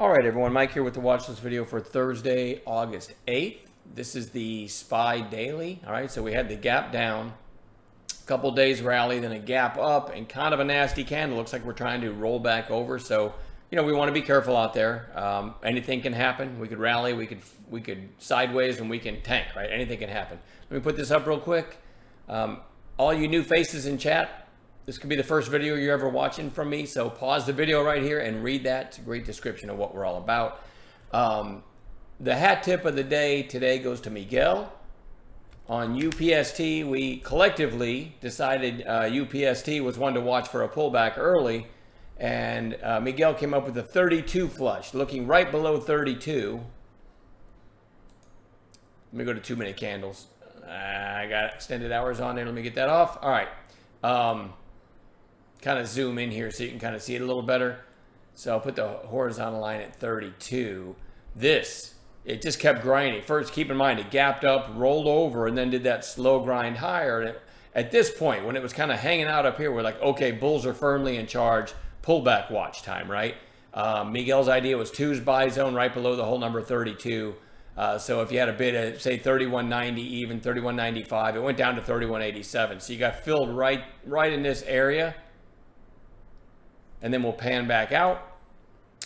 All right, everyone. Mike here with the watch list video for Thursday, August 8th. This is the SPY daily. All right, so we had the gap down, a couple days rally, then a gap up, and kind of a nasty candle. Looks like we're trying to roll back over. So, you know, we want to be careful out there. Anything can happen. We could rally, we could sideways, and we can tank. Right? Anything can happen. Let me put this up real quick. All you new faces in chat. This could be the first video you're ever watching from me, so pause the video right here and read that. It's a great description of what we're all about. The hat tip of the day today goes to Miguel. On UPST, we collectively decided UPST was one to watch for a pullback early, and Miguel came up with a 32 flush, looking right below 32. Let me go to 2-minute candles. I got extended hours on there. Let me get that off. All right. Kind of zoom in here so you can kind of see it a little better. So I'll put the horizontal line at 32. It just kept grinding. First, keep in mind, it gapped up, rolled over, and then did that slow grind higher. And at this point, when it was kind of hanging out up here, we're like, okay, bulls are firmly in charge. Pullback watch time, right? Miguel's idea was two's buy zone right below the whole number 32. So if you had a bid at, say, 31.90 even, 31.95, it went down to 31.87. So you got filled right in this area. And then we'll pan back out.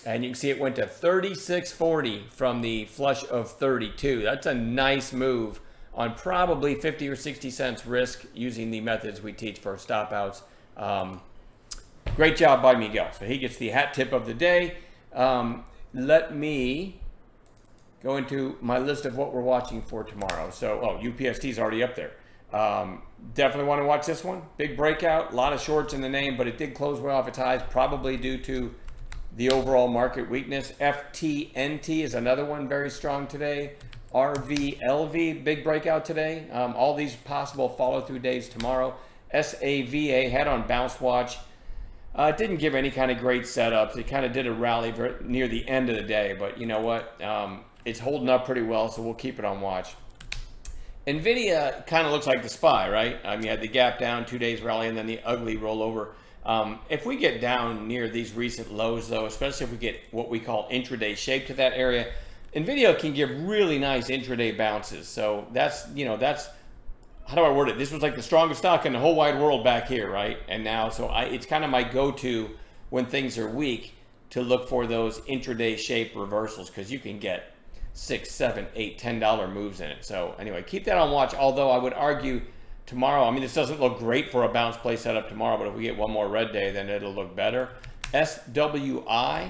And you can see it went to 36.40 from the flush of 32. That's a nice move on probably 50 or 60 cents risk using the methods we teach for stop outs. Great job by Miguel. So he gets the hat tip of the day. Let me go into my list of what we're watching for tomorrow. So, UPST is already up there. Definitely want to watch this one. Big breakout, a lot of shorts in the name, but it did close well off its highs, probably due to the overall market weakness. FTNT is another one very strong today. RVLV, big breakout today. All these possible follow-through days tomorrow. SAVA had on bounce watch. It didn't give any kind of great setups. It kind of did a rally near the end of the day, but you know what? It's holding up pretty well, so we'll keep it on watch. NVIDIA kind of looks like the SPY, right? You had the gap down, 2 days rally, and then the ugly rollover. If we get down near these recent lows, though, especially if we get what we call intraday shape to that area, NVIDIA can give really nice intraday bounces. So that's how do I word it? This was like the strongest stock in the whole wide world back here, right? And now, it's kind of my go-to when things are weak to look for those intraday shape reversals, because you can get $6, $7, $8, $10 moves in it. So anyway, keep that on watch. Although I would argue tomorrow, this doesn't look great for a bounce play setup tomorrow, but if we get one more red day, then it'll look better. SWI,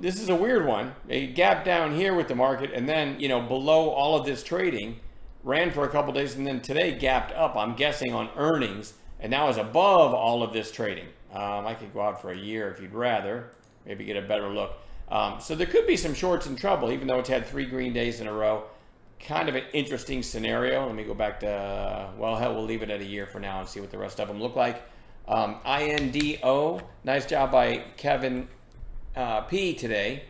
this is a weird one. A gap down here with the market, and then below all of this trading, ran for a couple days, and then today gapped up. I'm guessing on earnings, and now is above all of this trading. I could go out for a year if you'd rather, maybe get a better look. So there could be some shorts in trouble, even though it's had 3 green days in a row. Kind of an interesting scenario. Let me go back to, well, hell, we'll leave it at a year for now and see what the rest of them look like. INDO, nice job by Kevin P today,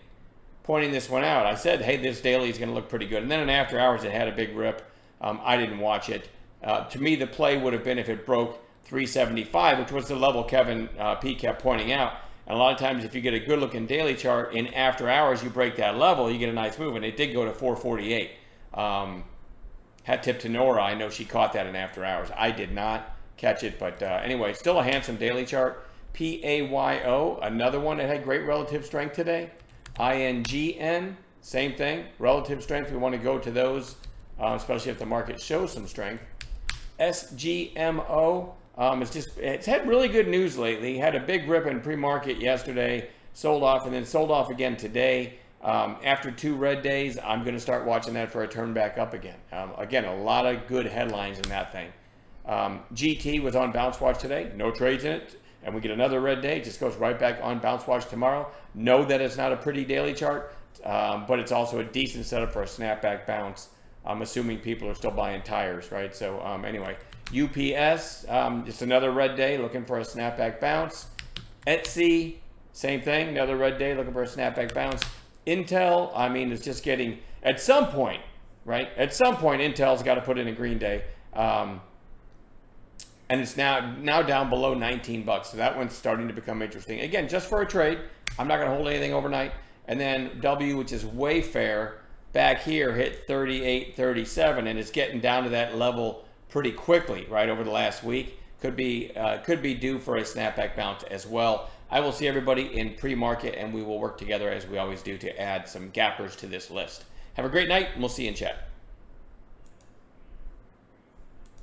pointing this one out. I said, hey, this daily is going to look pretty good. And then in after hours, it had a big rip. I didn't watch it. To me, the play would have been if it broke 375, which was the level Kevin P kept pointing out. And a lot of times, if you get a good-looking daily chart in after hours, you break that level, you get a nice move. And it did go to 448. Hat tip to Nora. I know she caught that in after hours. I did not catch it, but anyway, still a handsome daily chart. PAYO, another one that had great relative strength today. INGN, same thing, relative strength. We want to go to those, especially if the market shows some strength. SGMO. It's had really good news lately. Had a big rip in pre-market yesterday, sold off, and then sold off again today. After 2 red days, I'm going to start watching that for a turn back up again. Again, a lot of good headlines in that thing. GT was on bounce watch today. No trades in it. And we get another red day. It just goes right back on bounce watch tomorrow. Know that it's not a pretty daily chart, but it's also a decent setup for a snapback bounce. I'm assuming people are still buying tires, right? So anyway, UPS, just another red day looking for a snapback bounce. Etsy, same thing, another red day looking for a snapback bounce. Intel, it's just getting, at some point, right? At some point, Intel's got to put in a green day. And it's now down below $19. So that one's starting to become interesting. Again, just for a trade. I'm not going to hold anything overnight. And then W, which is Wayfair, back here hit 38.37, and it's getting down to that level pretty quickly, right, over the last week. Could be due for a snapback bounce as well. I will see everybody in pre-market, and we will work together as we always do to add some gappers to this list. Have a great night, and we'll see you in chat.